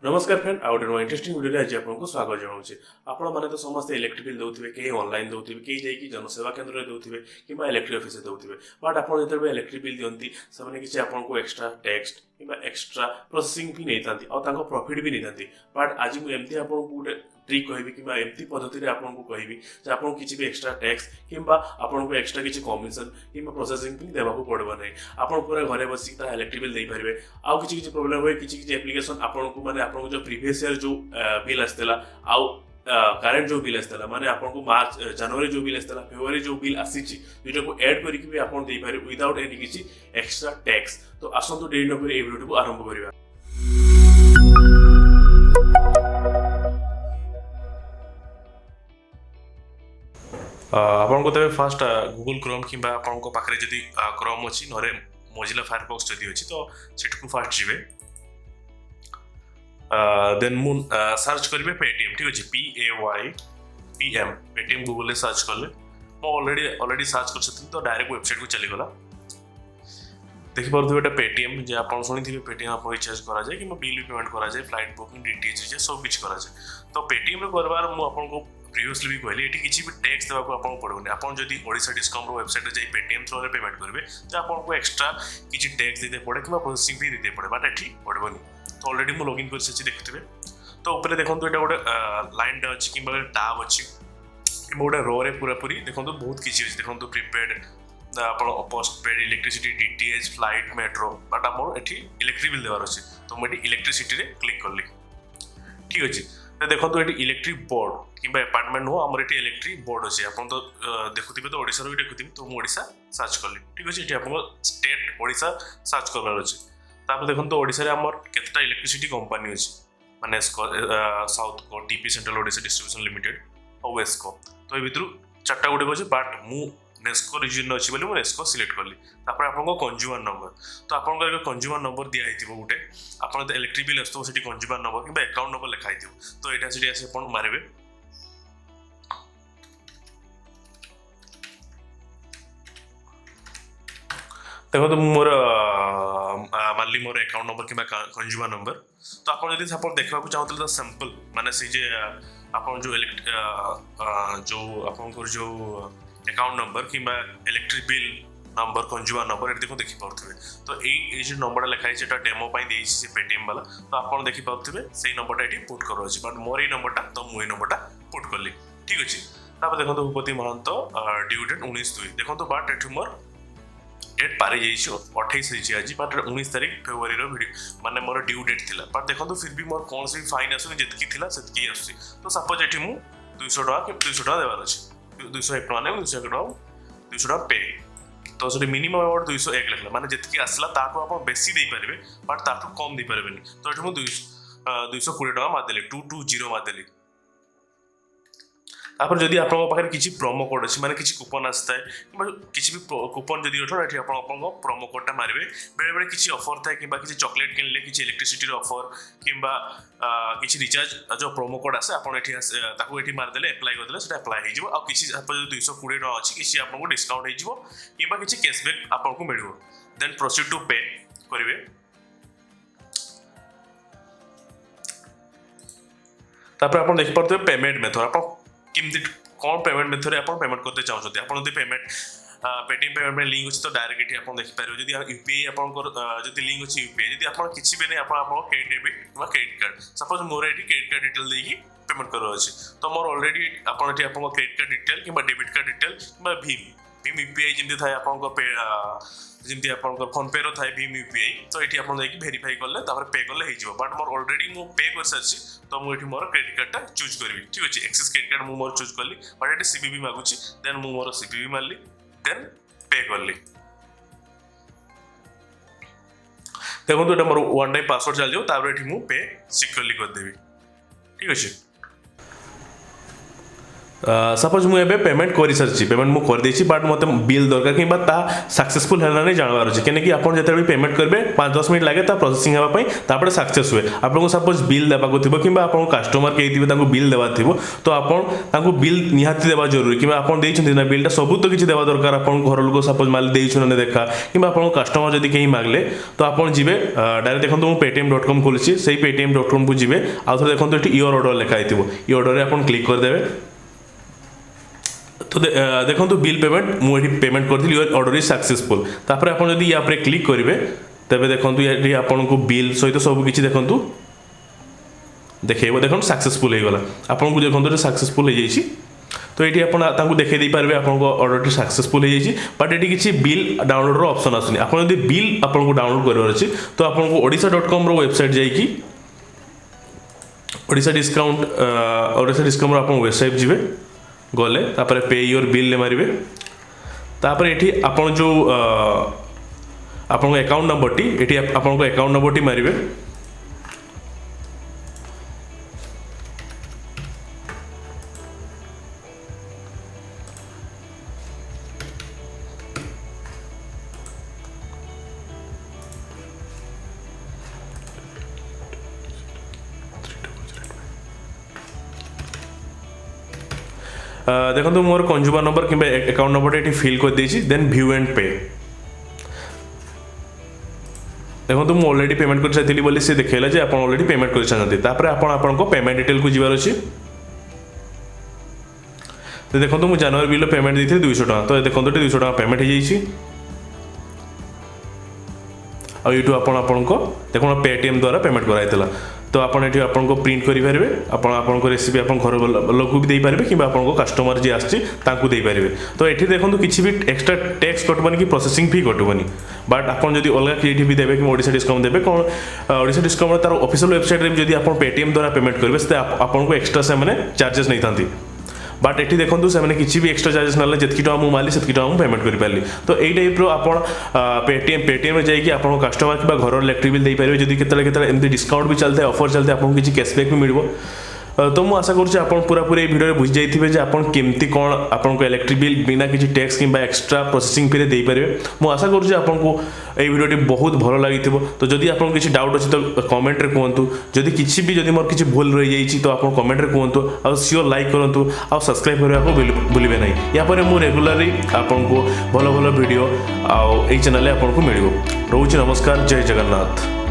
नमस्कार फ्रेंड आउ गोटे इंटरेस्टिंग वीडियो आज आपको स्वागत जनाऊे आपण मैंने तो समस्त इलेक्ट्रिक बिल दौथे कहीं ऑनलाइन दौथे कहीं जाकि जनसेवा केन्द्र में दौथे कि इलेक्ट्रिक ऑफिस दौथे बट आप जो इलेक्ट्रिक बिल दिखती से किसी आपको एक्सट्रा टैक्स कि एक्सट्रा प्रोसेसिंग भी नहीं था प्रॉफिट भी नहीं था बट आज मुझे एमती आपको गोटे ट्रिक कहि कि एमती पद्धति आपको कहि आपको किसी भी एक्सट्रा टैक्स कि आपको एक्सट्रा किसी कमिशन कि प्रोसेसिंग भी देवाक पड़ो ना आप पूरा घरे बसिक इलेक्ट्रिक बिल दे पारे आउ किसी प्रोब्लेम हुए किसी एप्लिकेशन आपको माने आपको जो प्रीवियस ईयर जो बिल आसला आउ करेंट जो बिल आसला माने आपको मार्च जनवरी जो बिल आसला फेब्रुआरी जो बिल आसी दुईटा को ऐड करके भी आप दे पारे विदाउट एनी किसी एक्सट्रा टैक्स तो आसतु डेरी न ये वीडियो को आरंभ करवा। आपको तेज फास्ट गूगल क्रोम कि आपको पाखे जदि क्रोम अच्छी नरे मोजिला फायरफॉक्स जदि अच्छी तो सेठू फास्ट जी देन मु सर्च करेंगे पेटीएम ठीक अच्छे PAYPM पेटीएम गूगल सर्च कले मुझे ऑलरेडी सर्च कर तो डायरेक्ट वेबसाइट को चलीगला देखिपे गोटे पेटीएम जे आप शुणी पेटीएम आप रिचार्ज कराए कि बिल भी पेमेंट कराए फ्लाइट बुकिंग डीटीएच सब किसी कराए तो पेटीएम करवार मुझे प्रीवियसली भी कहली ये किसी भी टैक्स देवाक आपको पड़ोनी आप जब ओडिशा डिस्काउंट वेबसाइट जाए पेटीएम थ्रू पेमेंट करेंगे तो आपको एक्सट्रा किसी टैक्स देते पड़े कि प्रोसेसिंग फी देते पड़े बट ये पड़ोनी तो ऑलरेडी मुझे लॉगिन कर देखुए तो ऊपर देखो ये गोटे लाइन अच्छी कि टैब अच्छी कि गोटे रोरे पूरा पूरी देखो बहुत किसी अच्छी देखो प्रीपेड आप postpaid electricity DTH flight metro but आम ये इलेक्ट्रिक बिल देवार अच्छे तो मुझे इलेक्ट्रिसिटी क्लिक कली ठीक अच्छे देखो ये इलेक्ट्रिक बोर्ड कि अपार्टमेंट हो आम ये इलेक्ट्रिक बोर्ड अच्छे आप तो देखुए तो ओडिशा भी देखुए तो मुझे सार्च कली ठीक अच्छे ये आप स्टेट ओडिशा सार्च करार अच्छे तापर देखो तो ओडिशा आम केतटा इलेक्ट्रिसिटी कंपनी अच्छी माने Southco TP central Odisha distribution limited और वेस्को तो ये भितर चार्टा गुटे अच्छे बट मु नेस्को रिजन अच्छी बोली नेस्को सिलेक्ट कली तापर आपको कंज्यूमर नंबर तो आपको कंज्यूमर नंबर दिखाई गोटे आप इलेक्ट्रिक बिल आसो से कंज्यूमर नंबर कि अकाउंट नंबर लिखाई तो यहाँ से आसी आप मारे देखो तो मोर मानली मोर अकाउंट नंबर कि कंज्यूमर नंबर तो आप सपोर्ट देखा चाहते तो सिंपल माने से जे आप जो आपंकर जो अकाउंट नंबर कि electric bill number consumer number ये देखो देखिपे तो ये जो नंबर लिखाई है डेमो से पेटीएम वाला तो आप देखिपे से नंबरटा ये पुट कर बट मोर ये नंबरटा तो मुझे नंबरटा पुट कली ठीक अच्छे तापर देखो भूपति महंत ड्यू डेट 19/2 देखो बट ये मोर डेट पारी जाइए 28 आज बट 19 तारीख फेब्रुआरी वीडियो माने मोर ड्यू डेट थिला बट देखो फिर भी मोर कौन सी फाइन आसुनी जितकी थिला सेतकी आसुची तो सपोज ये मु 200 टका देवार अच्छे 201 टका नहीं 200 टका पे तो से मिनिमम अमाउंट 201 लिखला माने जितकी आसला ताको आप बेसी दे पारे बट ताको कम दे पारे तो ये मु 220 टका मारदेली 220 मारदेली तापर जदि आप किसी प्रोमो कोड अच्छी माने किसी कूपन आसता है किसी भी कूपन जदि ये प्रोमो कोडटा मारे बेले बेले किसी ऑफर थाए कि किसी चॉकलेट किनले किसी इलेक्ट्रिसिटी ऑफर कि किसी रिचार्ज जो प्रोमो कोड आसे आपको ये मारदे एप्लाई करदे से एप्लाई हो किसी 220 टका अच्छी किसी आपको डिस्काउंट हो कि किसी कैशबैक आपको मिल देन प्रोसीड टू पे करेंगे तापर आप देखिपे पेमेंट मेथड आप किमती कौन पेमेंट मेथड आप पेमेंट करते चाहते आप पेमेंट पेटीएम पेमेंट में लिंक अच्छे तो डायरेक्ट ये आप देखिपारे जब यूपीआई आप लिंक अच्छे यूपीआई जब आप किसी भी नहीं आप credit debit credit card suppose मोर ये क्रेडिट कार्ड डिटेल देकी पेमेंट कर अच्छे तो मोर ऑलरेडी आप क्रेडिट कार्ड डिटेल कि डेबिट कार्ड डिटेल कि भीम यूपीआई जमी थाए आप जमी आप फोन पे थाए भीम यूपीआई तो ये आप भेरीफाई कले पे कले हो बट मोर ऑलरेडी मु पे कर सारी तो मुझे मोर क्रेडिट कार्डटा चूज करी ठीक अच्छे एक्सेस क्रेडिट कार्ड मोर चूज कली बट ये सीबीबी मागुची देन मु मोर सीबीबी मारली देन पे कली देखो ये मोर वन टाइम पासवर्ड चल जाओ ये मु पे सिक्योरली करदेवी ठीक अच्छे सपोज मुझे पेमेंट कर सारी पेमेंट मुझे कर देछि बट मते बिल दरकार कि सक्सेसफुल है नहीं जानवर अच्छे कहीं आप जो पेमेंट करेंगे 5-10 मिनट लगे प्रोसेसिंग होगापी सक्सेस हुए आपको सपोज बिल देवाक थी कि आप कस्टमर कहीं थे बिल देवा थी तो आपको बिल निहाती देवा जरूरी कि आप ना बिलटा सब तो किसी देवा दरकार आप घर लोग सपोज माल देना देखा कि आप कस्टमर जब कहीं मांगले तो आप जी डायरेक्ट देखो मुझे paytm.com खोली से paytm.com को जी आउ थे देखो ये योर ऑर्डर लिखाई थी ये ऑर्डर आप क्लिक करदे तो देखो बिल पेमेंट मुझे पेमेंट करी योर ऑर्डर इज सक्सेसफुल तापर आप जब या क्लिक करेंगे तेरे देखो ये आपको बिल सहित सबकि देखूँ देखेब देखो सक्सेसफुल हो गला आपको देखो सक्सेसफुल हो जाए तो ये आपको देखे दे पारे आपको ऑर्डर सक्सेसफुल हो जाए बट ये किसी बिल डाउनलोड ऑप्शन आसुनी आप बिल आपको डाउनलोड करार अच्छी तो आपको odisha.com वेबसाइट जाकि ओडिशा डिस्काउंट आप वेबसाइट जी गले तापर पे योर बिल मारे तापर ये आप जो आपको अकाउंट नंबर टी ये आपको अकाउंट नंबर टी मारे देखो मोर कंज्यूमर नंबर कि अकाउंट नंबर ये फिल कर देछि देन व्यू एंड पे देखो मुझे ऑलरेडी पेमेंट कर सारी बोली सी देखला जे आप ऑलरेडी पेमेंट कर सारी आपको पेमेंट डिटेल को जीवार अच्छी तो देखो मुझे जनवरी बिल पेमेंट देती 200 टका तो देखो 200 टका पेमेंट हो जाइए आयु आपको देखो पेटीएम द्वारा पेमेंट कराई तो आपड़ी आपको प्रिंट करेंगे आपको रेसिपी आप घर लोक भी दे पारे कि आपको कस्टमर जी आसपारे तो ये देखो किसी भी एक्सट्रा टैक्स कटबनी कि प्रोसेसिंग फी कटबनी बट आप अलग क्रिएटिव भी देवे कि ओडिशा डिस्काउंट देवे कौन ओडिशा डिस्काउंट तार ऑफिशियल वेबसाइट में जब आप पेटीएम द्वारा पेमेंट करेंगे आपको एक्सट्रा से चार्जेस नहीं था बट ये देखो से किसी भी एक्सट्रा चार्जेस ना जितकी टका मुझे माली से पेमेंट कर पारि तो यही टाइप आप पेटीएम जाकि आप कस्टमर कि घर इलेक्ट्रिक बिल दे पारे जब केतले डिस्काउंट भी चलता है ऑफर चलता है आपको किसी कैशबैक भी मिल तो मुझे आशा करुँच आप पूरा पूरी भिडियो बुझी जाइए जे आप केमती कौन आपको इलेक्ट्रिक बिल बिना किसी टैक्स कि एक्सट्रा प्रोसेसिंग फी दे पारे मुझे आशा करुँच आपको ये भिडियोटी बहुत भल लगी तो जदि आपको किसी डाउट अच्छी तो कमेंट रे कहतु जदि किसी भी जदि मोर किसी भूल रही जाइए तो आप कमेंट रे कहतु आ सियोर लाइक करूँ आ सब्सक्राइब करने को भूलिए ना यापर मुझे रेगुलाली आपको भल भल भिडियो आई चैनल आपको मिल रोचे नमस्कार जय जगन्नाथ।